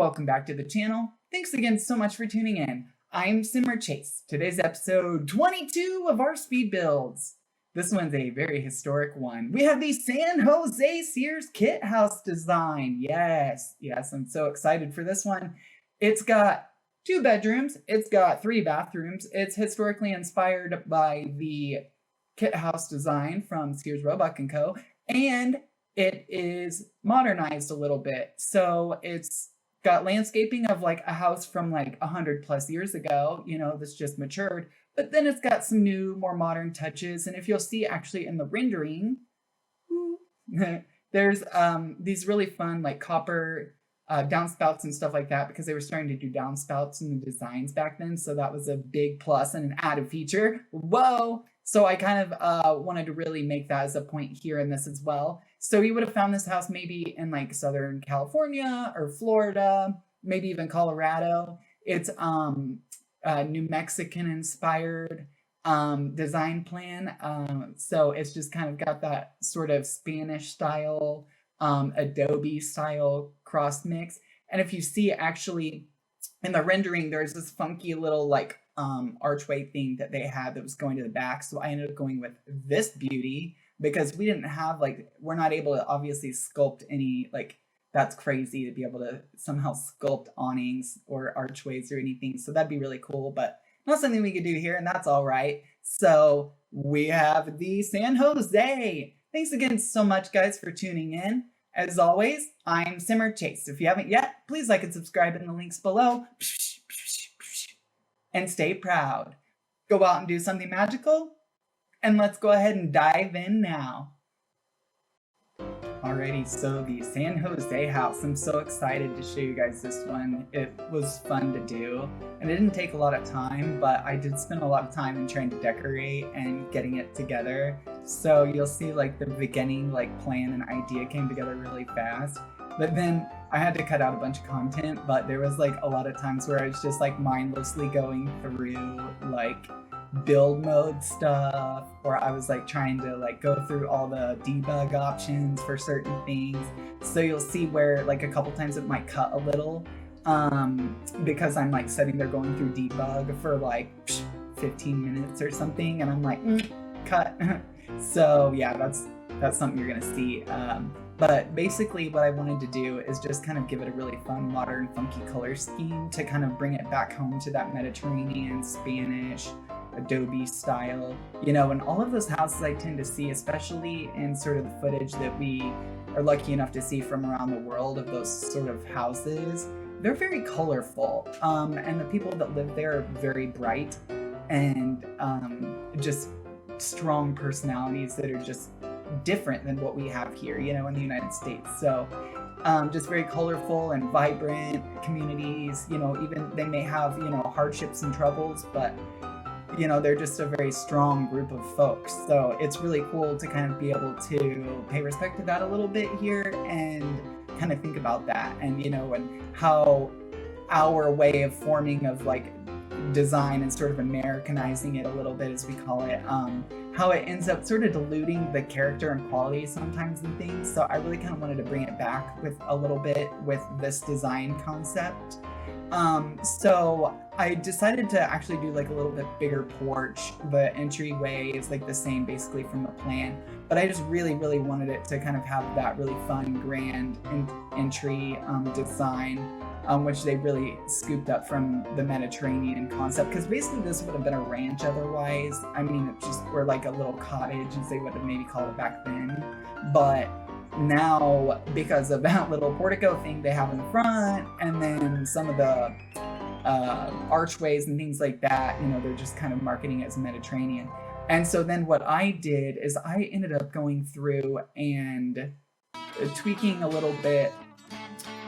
welcome back to the channel. Thanks again so much for tuning in. I'm Simmer Chase. Today's episode 22 of our speed builds. This one's a very historic one. We have the San Jose Sears kit house design. Yes, I'm so excited for this one. It's got 2 bedrooms. It's got 3 bathrooms. It's historically inspired by the kit house design from Sears, Roebuck & Co. And it is modernized a little bit. So it's got landscaping of like a house from like 100 plus years ago, that's just matured. But then it's got some new, more modern touches. And if you'll see actually in the rendering, there's these really fun like copper downspouts and stuff like that, because they were starting to do downspouts in the designs back then. So that was a big plus and an added feature. Whoa! So I kind of wanted to really make that as a point here in this as well. So you would have found this house maybe in like Southern California or Florida, maybe even Colorado. It's New Mexican inspired design plan. So it's just kind of got that sort of Spanish style, Adobe style cross mix. And if you see actually in the rendering, there's this funky little like archway thing that they had that was going to the back. So I ended up going with this beauty because we didn't have we're not able to obviously sculpt any, that's crazy to be able to somehow sculpt awnings or archways or anything. So that'd be really cool, but not something we could do here, and that's all right. So we have the San Jose. Thanks again so much, guys, for tuning in. As always, I'm Simmer Chase. If you haven't yet, please like and subscribe in the links below. And stay proud. Go out and do something magical. And let's go ahead and dive in now. Alrighty, so the San Jose house. I'm so excited to show you guys this one. It was fun to do, and it didn't take a lot of time, but I did spend a lot of time in trying to decorate and getting it together. So you'll see the beginning plan and idea came together really fast. But then I had to cut out a bunch of content, but there was a lot of times where I was just mindlessly going through build mode stuff, or I was trying to go through all the debug options for certain things. So you'll see where a couple times it might cut a little because I'm sitting there going through debug for 15 minutes or something, and I'm cut. So yeah, that's something you're gonna see. But basically what I wanted to do is just kind of give it a really fun, modern, funky color scheme to kind of bring it back home to that Mediterranean, Spanish, Adobe style, and all of those houses I tend to see, especially in sort of the footage that we are lucky enough to see from around the world of those sort of houses, they're very colorful. And the people that live there are very bright and just strong personalities that are just different than what we have here, in the United States. So just very colorful and vibrant communities, even they may have, hardships and troubles, but they're just a very strong group of folks. So it's really cool to kind of be able to pay respect to that a little bit here and kind of think about that and, and how our way of forming of design and sort of Americanizing it a little bit, as we call it, how it ends up sort of diluting the character and quality sometimes in things. So I really kind of wanted to bring it back with a little bit with this design concept. So I decided to actually do a little bit bigger porch. The entryway is the same basically from the plan, but I just really wanted it to kind of have that really fun, grand entry design, which they really scooped up from the Mediterranean concept, because basically this would have been a ranch otherwise. I mean, it just were a little cottage, as they would have maybe called it back then. But now, because of that little portico thing they have in the front, and then some of the archways and things like that, they're just kind of marketing it as Mediterranean. And so then what I did is I ended up going through and tweaking a little bit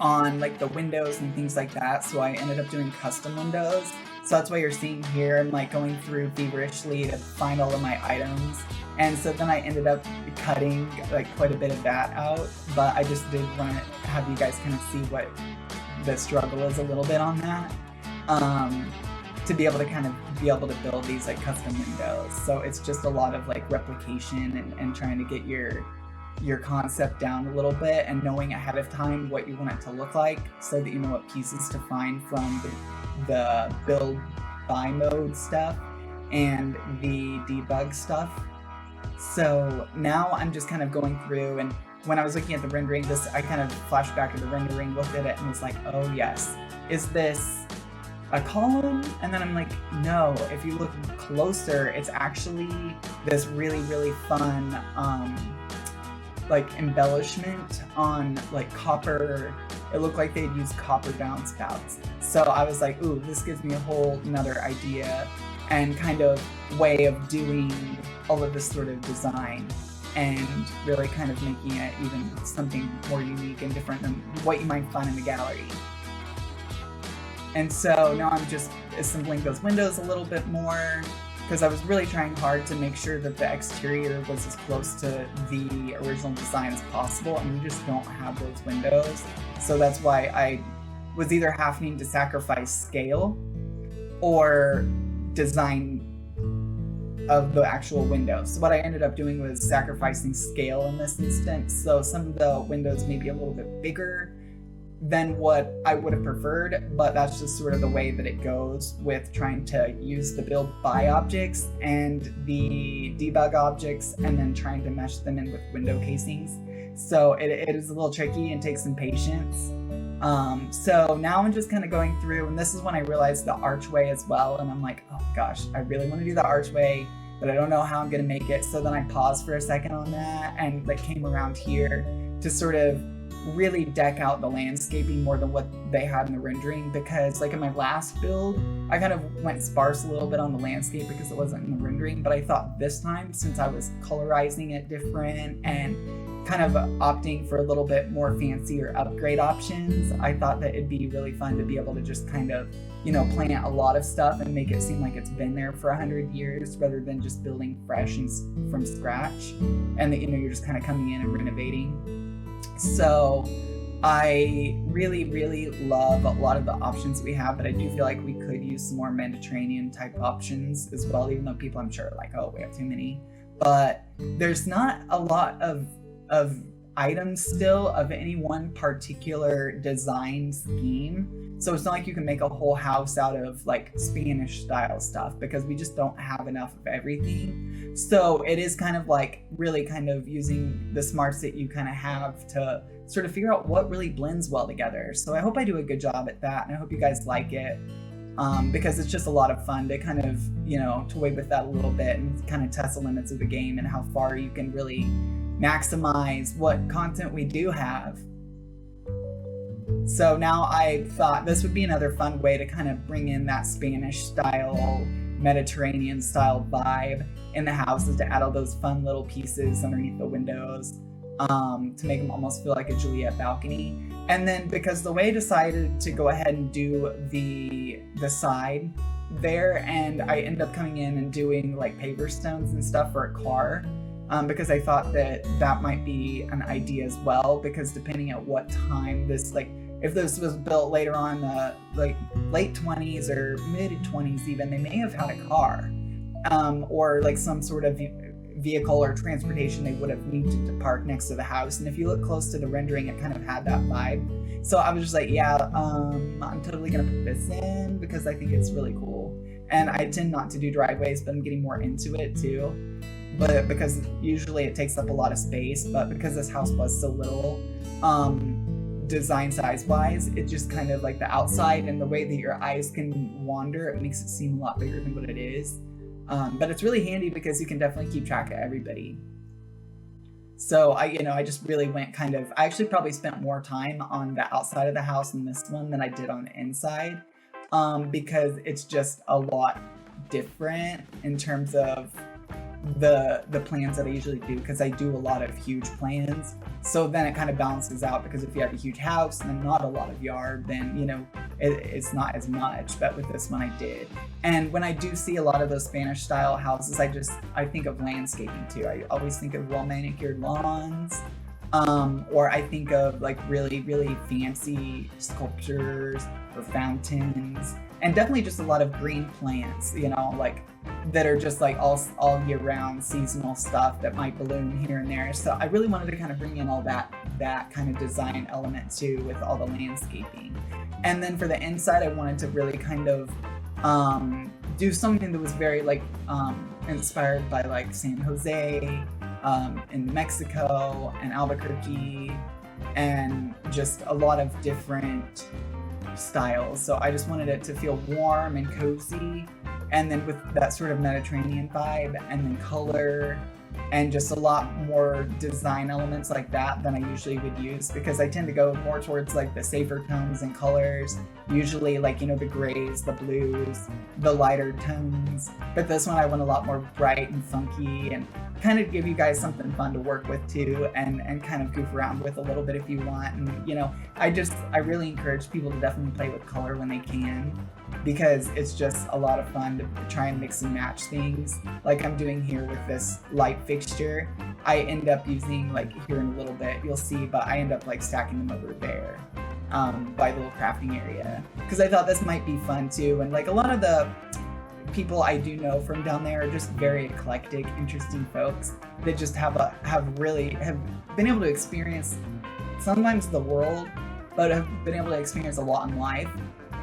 on the windows and things like that. So I ended up doing custom windows. So that's why you're seeing here I'm going through feverishly to find all of my items. And so then I ended up cutting quite a bit of that out, but I just did want to have you guys kind of see what the struggle is a little bit on that, to be able to build these custom windows. So it's just a lot of replication and trying to get your your concept down a little bit and knowing ahead of time what you want it to look like so that you know what pieces to find from the build buy mode stuff and the debug stuff. So now I'm just kind of going through, and when I was looking at the rendering, I kind of flashed back to the rendering, looked at it, and was like, oh yes, is this a column? And then I'm like, no, if you look closer, it's actually this really, really fun like embellishment on like copper. It looked like they'd used copper downspouts. So I was like, ooh, this gives me a whole another idea and kind of way of doing all of this sort of design and really kind of making it even something more unique and different than what you might find in the gallery. And so now I'm just assembling those windows a little bit more because I was really trying hard to make sure that the exterior was as close to the original design as possible, and we just don't have those windows. So that's why I was either having to sacrifice scale or design of the actual windows. So what I ended up doing was sacrificing scale in this instance. So some of the windows may be a little bit bigger than what I would have preferred, but that's just sort of the way that it goes with trying to use the build buy objects and the debug objects and then trying to mesh them in with window casings. So it is a little tricky and takes some patience. So now I'm just kind of going through, and this is when I realized the archway as well, and I'm like, oh gosh, I really want to do the archway, but I don't know how I'm gonna make it. So then I paused for a second on that and like came around here to sort of really deck out the landscaping more than what they had in the rendering, because like in my last build I kind of went sparse a little bit on the landscape because it wasn't in the rendering, but I thought this time, since I was colorizing it different and kind of opting for a little bit more fancier upgrade options, I thought that it'd be really fun to be able to just kind of, you know, plant a lot of stuff and make it seem like it's been there for 100 years rather than just building fresh and from scratch, and that, you know, you're just kind of coming in and renovating. So I really, really love a lot of the options we have, but I do feel like we could use some more Mediterranean type options as well, even though people I'm sure are like, oh, we have too many. But there's not a lot of items still of any one particular design scheme. So it's not like you can make a whole house out of like Spanish style stuff, because we just don't have enough of everything. So it is kind of like really kind of using the smarts that you kind of have to sort of figure out what really blends well together. So I hope I do a good job at that, and I hope you guys like it, because it's just a lot of fun to kind of, you know, toy with that a little bit and kind of test the limits of the game and how far you can really maximize what content we do have. So now I thought this would be another fun way to kind of bring in that Spanish style, Mediterranean style vibe in the house, is to add all those fun little pieces underneath the windows to make them almost feel like a Juliet balcony. And then because the way I decided to go ahead and do the side there, and I ended up coming in and doing like paver stones and stuff for a car, because I thought that that might be an idea as well, because depending at what time this, like if this was built later on, like late 20s or mid 20s even, they may have had a car, or like some sort of vehicle or transportation they would have needed to park next to the house. And if you look close to the rendering, it kind of had that vibe. So I was just like, yeah, I'm totally gonna put this in because I think it's really cool. And I tend not to do driveways, but I'm getting more into it too. But because usually it takes up a lot of space, but because this house was so little, design size wise, it just kind of like the outside and the way that your eyes can wander, it makes it seem a lot bigger than what it is. But it's really handy because you can definitely keep track of everybody. So I just really went kind of, I actually probably spent more time on the outside of the house in this one than I did on the inside, because it's just a lot different in terms of the plans that I usually do, because I do a lot of huge plans. So then it kind of balances out, because if you have a huge house and then not a lot of yard, then, you know, it's not as much. But with this one I did. And when I do see a lot of those Spanish style houses, I think of landscaping too. I always think of well manicured lawns, Or I think of like really, really fancy sculptures or fountains, and definitely just a lot of green plants, you know, like that are just like all year round seasonal stuff that might bloom here and there. So I really wanted to kind of bring in all that kind of design element too with all the landscaping. And then for the inside, I wanted to really kind of do something that was very like inspired by like San Jose, in Mexico and Albuquerque, and just a lot of different styles. So I just wanted it to feel warm and cozy, and then with that sort of Mediterranean vibe, and then color, and just a lot more design elements like that than I usually would use, because I tend to go more towards like the safer tones and colors, usually like, you know, the grays, the blues, the lighter tones. But this one I went a lot more bright and funky, and kind of give you guys something fun to work with too, and kind of goof around with a little bit if you want. And you know, I really encourage people to definitely play with color when they can, because it's just a lot of fun to try and mix and match things like I'm doing here with this light fixture. I end up using, like here in a little bit you'll see, but I end up like stacking them over there by the little crafting area, because I thought this might be fun too. And like a lot of the people I do know from down there are just very eclectic, interesting folks that just have been able to experience sometimes the world, but have been able to experience a lot in life,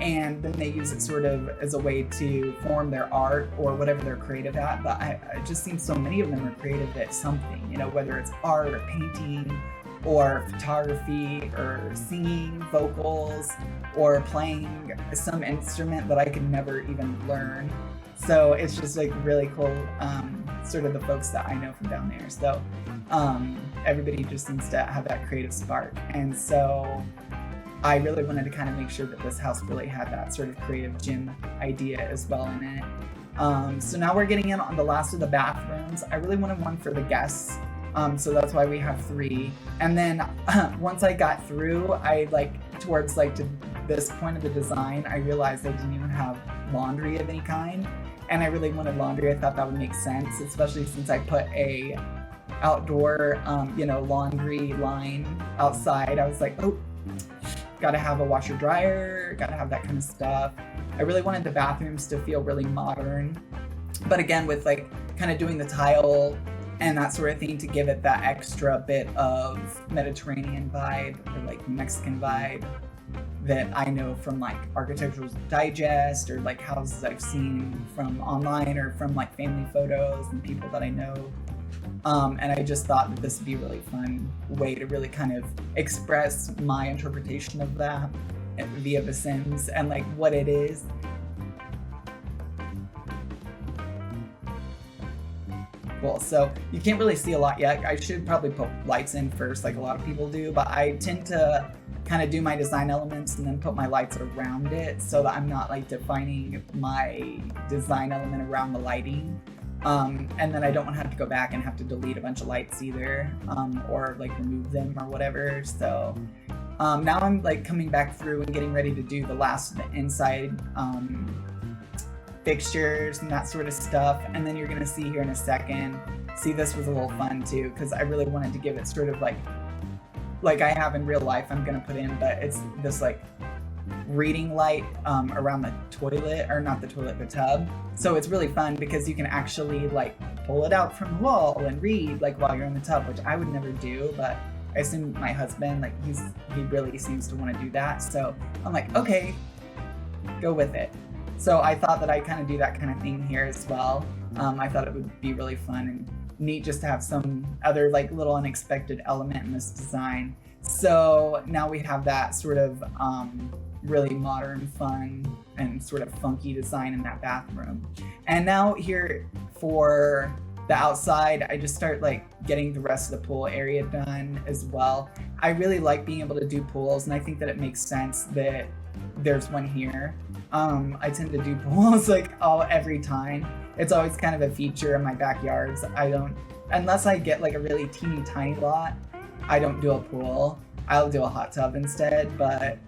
and then they use it sort of as a way to form their art or whatever they're creative at. But it just seems so many of them are creative at something, you know, whether it's art or painting or photography or singing, vocals, or playing some instrument that I could never even learn. So it's just like really cool, sort of the folks that I know from down there. So everybody just seems to have that creative spark. And so I really wanted to kind of make sure that this house really had that sort of creative gym idea as well in it. So now we're getting in on the last of the bathrooms. I really wanted one for the guests. So that's why we have 3. And then once I got through, I towards to this point of the design, I realized I didn't even have laundry of any kind. And I really wanted laundry. I thought that would make sense, especially since I put a outdoor, laundry line outside. I was like, oh, gotta have a washer dryer, gotta have that kind of stuff. I really wanted the bathrooms to feel really modern, but again, with kind of doing the tile and that sort of thing to give it that extra bit of Mediterranean vibe or Mexican vibe that I know from Architectural Digest or houses I've seen from online or from family photos and people that I know. And I just thought that this would be a really fun way to really kind of express my interpretation of that via the Sims and what it is. Cool. So you can't really see a lot yet. I should probably put lights in first like a lot of people do, but I tend to kind of do my design elements and then put my lights around it so that I'm not defining my design element around the lighting. And then I don't want to have to go back and have to delete a bunch of lights either, or remove them or whatever. So now I'm coming back through and getting ready to do the last of the inside fixtures and that sort of stuff. And then you're gonna see here in a second. See, this was a little fun too because I really wanted to give it sort of like I have in real life. I'm gonna put in, but it's this reading light around the toilet, or not the toilet, the tub. So it's really fun because you can actually pull it out from the wall and read while you're in the tub, which I would never do, but I assume my husband he really seems to want to do that. So I'm like, okay, go with it. So I thought that I kind of do that kind of thing here as well. I thought it would be really fun and neat just to have some other little unexpected element in this design. So now we have that sort of really modern, fun, and sort of funky design in that bathroom. And now here for the outside, I just start getting the rest of the pool area done as well. I really like being able to do pools, and I think that it makes sense that there's one here. I tend to do pools every time. It's always kind of a feature in my backyards. I don't, unless I get a really teeny tiny lot, I don't do a pool. I'll do a hot tub instead, but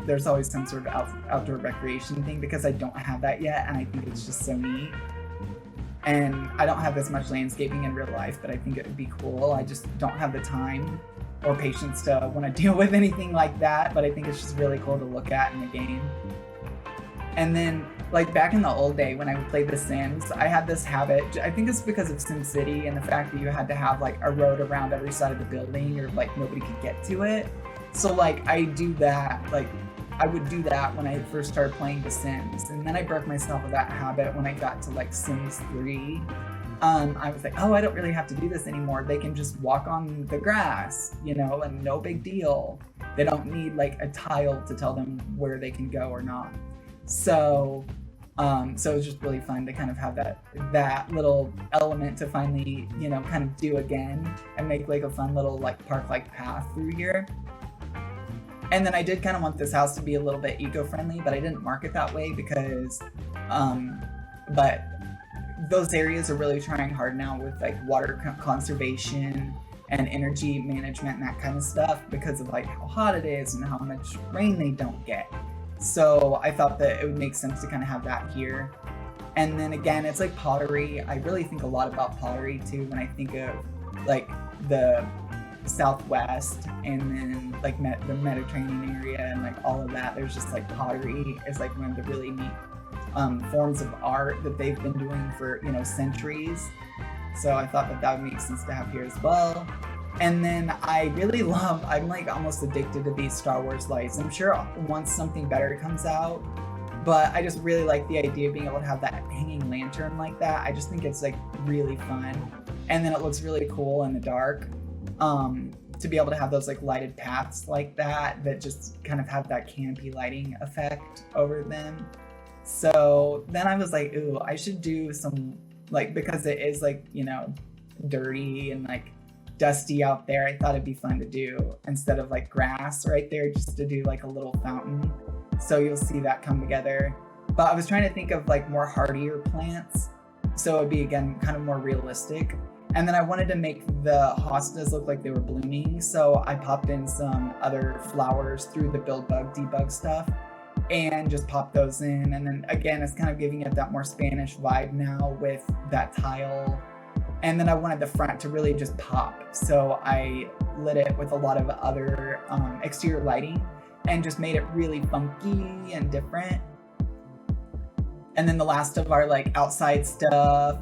there's always some sort of outdoor recreation thing because I don't have that yet, and I think it's just so neat. And I don't have as much landscaping in real life, but I think it would be cool. I just don't have the time or patience to want to deal with anything like that, but I think it's just really cool to look at in the game. And then, like back in the old day when I would play The Sims, I had this habit, I think it's because of SimCity and the fact that you had to have like a road around every side of the building or like nobody could get to it. So like I would do that when I first started playing The Sims, and then I broke myself of that habit when I got to like Sims 3. I was like, oh, I don't really have to do this anymore. They can just walk on the grass, you know, and no big deal. They don't need like a tile to tell them where they can go or not. So it was just really fun to kind of have that little element to finally, you know, kind of do again and make like a fun little like park-like path through here. And then I did kind of want this house to be a little bit eco-friendly, but I didn't mark it that way because, but those areas are really trying hard now with like water conservation and energy management and that kind of stuff because of like how hot it is and how much rain they don't get. So I thought that it would make sense to kind of have that here. And then again, it's like pottery. I really think a lot about pottery too when I think of like the Southwest and then like the Mediterranean area and like all of that. There's just like pottery is like one of the really neat forms of art that they've been doing for, you know, centuries. So I thought that would make sense to have here as well. And then I'm like almost addicted to these Star Wars lights. I'm sure once something better comes out, but I just really like the idea of being able to have that hanging lantern like that. I just think it's like really fun. And then it looks really cool in the dark. To be able to have those like lighted paths like that just kind of have that campy lighting effect over them. So then I was like, ooh, I should do some like, because it is like, you know, dirty and like dusty out there, I thought it'd be fun to do instead of like grass right there, just to do like a little fountain. So you'll see that come together. But I was trying to think of like more hardier plants, so it'd be again kind of more realistic. And then I wanted to make the hostas look like they were blooming, so I popped in some other flowers through the build bug debug stuff and just popped those in. And then again, it's kind of giving it that more Spanish vibe now with that tile. And then I wanted the front to really just pop, so I lit it with a lot of other exterior lighting and just made it really funky and different. And then the last of our like outside stuff,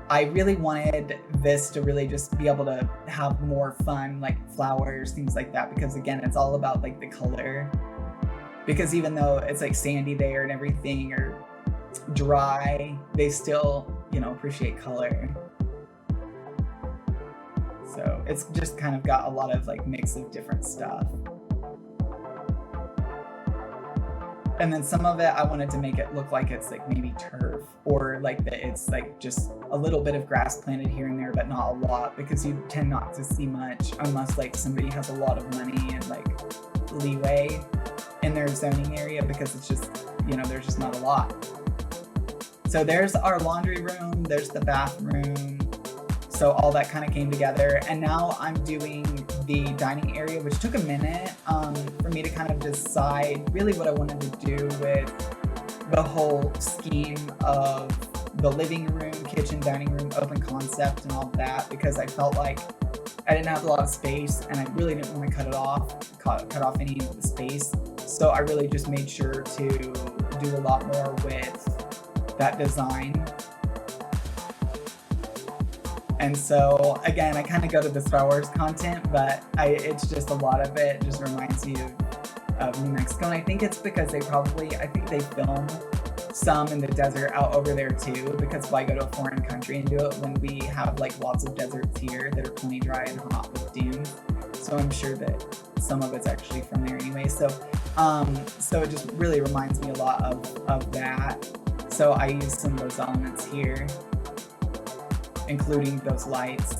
I really wanted this to really just be able to have more fun, like flowers, things like that, because again, it's all about like the color. Because even though it's like sandy there and everything or dry, they still, you know, appreciate color. So it's just kind of got a lot of like mix of different stuff. And then some of it, I wanted to make it look like it's like maybe turf, or like that it's like just a little bit of grass planted here and there, but not a lot, because you tend not to see much unless like somebody has a lot of money and like leeway in their zoning area, because it's just, you know, there's just not a lot. So there's our laundry room, there's the bathroom. So all that kind of came together, and now I'm doing the dining area, which took a minute for me to kind of decide really what I wanted to do with the whole scheme of the living room, kitchen, dining room, open concept and all that, because I felt like I didn't have a lot of space and I really didn't want to cut off any of the space. So I really just made sure to do a lot more with that design. And so again, I kind of go to the Star Wars content, but it's just a lot of it just reminds me of New Mexico. And I think it's because I think they film some in the desert out over there too, because why go to a foreign country and do it when we have like lots of deserts here that are plenty dry and hot with dunes. So I'm sure that some of it's actually from there anyway. So it just really reminds me a lot of that. So I use some of those elements here, including those lights,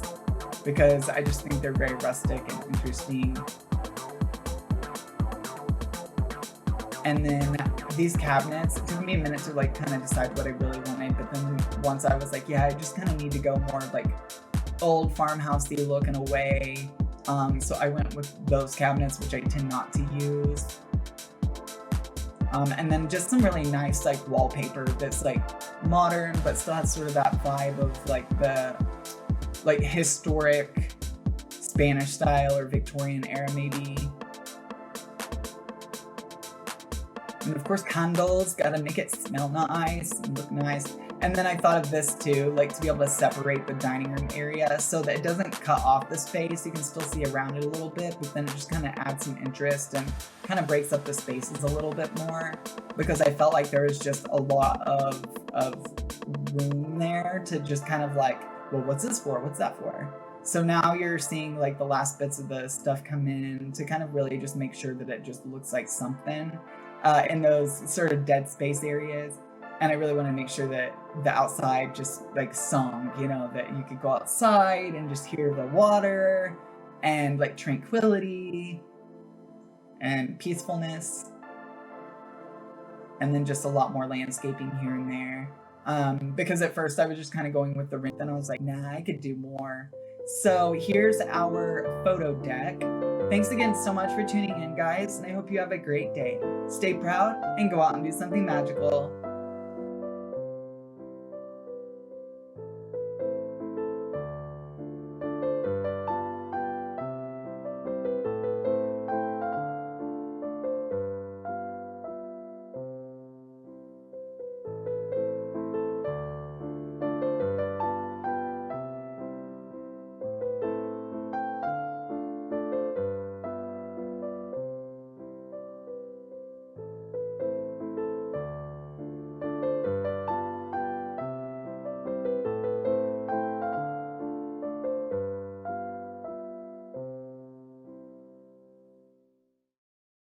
because I just think they're very rustic and interesting. And then these cabinets, it took me a minute to like kind of decide what I really wanted, but then once I was like, yeah, I just kind of need to go more like old farmhousey look in a way. So I went with those cabinets, which I tend not to use. And then just some really nice like wallpaper that's like modern, but still has sort of that vibe of like the like historic Spanish style or Victorian era maybe. And of course candles, gotta make it smell nice and look nice. And then I thought of this too, like to be able to separate the dining room area so that it doesn't cut off the space. You can still see around it a little bit, but then it just kind of adds some interest and kind of breaks up the spaces a little bit more, because I felt like there was just a lot of room there to just kind of like, well, what's this for? What's that for? So now you're seeing like the last bits of the stuff come in to kind of really just make sure that it just looks like something in those sort of dead space areas. And I really want to make sure that the outside just like sung, you know, that you could go outside and just hear the water and like tranquility and peacefulness. And then just a lot more landscaping here and there. Because at first I was just kind of going with the rent, and I was like, nah, I could do more. So here's our photo deck. Thanks again so much for tuning in, guys, and I hope you have a great day. Stay proud and go out and do something magical.